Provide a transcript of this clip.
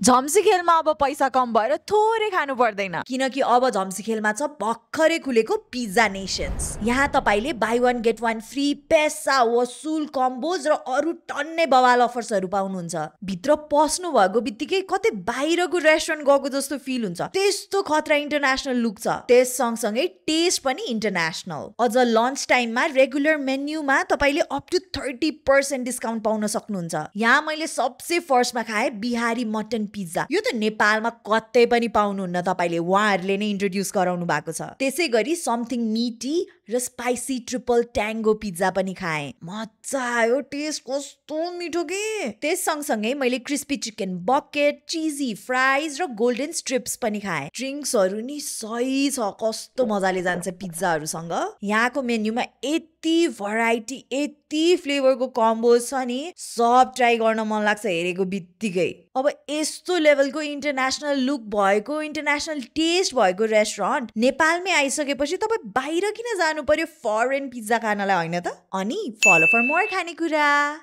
झम्सी खेलमा अब पैसा कम भएर थोरै खानु पर्दैन किनकि अब झम्सी खेलमा छ भर्खरै खुलेको पिज्जा नेशन्स। यहाँ तपाईले buy one get one free, पैसा वसुल कम्बोज र अरू टन्नै बवाल अफर्सहरू पाउनुहुन्छ। भित्र पस्नु भएको बित्तिकै कतै बाहिरको रेस्टुरेन्ट गएको जस्तो फिल हुन्छ, त्यस्तो खतरा इन्टरनेसनल लुक छ। त्यस सँगसँगै टेस्ट पनि इन्टरनेसनल। अझ लन्च टाइममा रेगुलर मेन्युमा तपाईले अप टु 30% डिस्काउन्ट पाउन सक्नुहुन्छ। यहाँ मैले सबसे फर्स्टमा खाए बिहारी मटन पिज्जा। यो त नेपालमा कतै पनि पाउनुहुन्न, तपाईले उहाँहरूले नै इन्ट्रोड्युस गराउनु भएको छ। त्यसै गरी समथिङ मिटी र स्पाइसी ट्रिपल ट्याङ्गो पिज्जा पनि खाएँ। मजा आयो, टेस्ट कस्तो मिठो के। त्यस सँगसँगै मैले क्रिस्पी चिकन बकेट, चिजी फ्राइज र गोल्डन स्ट्रिप्स पनि खाएँ। ड्रिङ्क्सहरू नि सही छ, कस्तो मजाले जान्छ पिज्जाहरूसँग। यहाँको मेन्युमा यति भराइटी, यति फ्लेभरको कम्बोज छ नि, सब ट्राई गर्न मन लाग्छ हेरेको बित्तिकै। अब यस्तो लेभलको इन्टरनेसनल लुक भएको, इन्टरनेसनल टेस्ट भएको रेस्टुरेन्ट नेपालमै आइसकेपछि तपाईँ बाहिर किन जानु पर्यो फरेन पिज्जा खानलाई, होइन त? अनि फलो फर मोर खानेकुरा।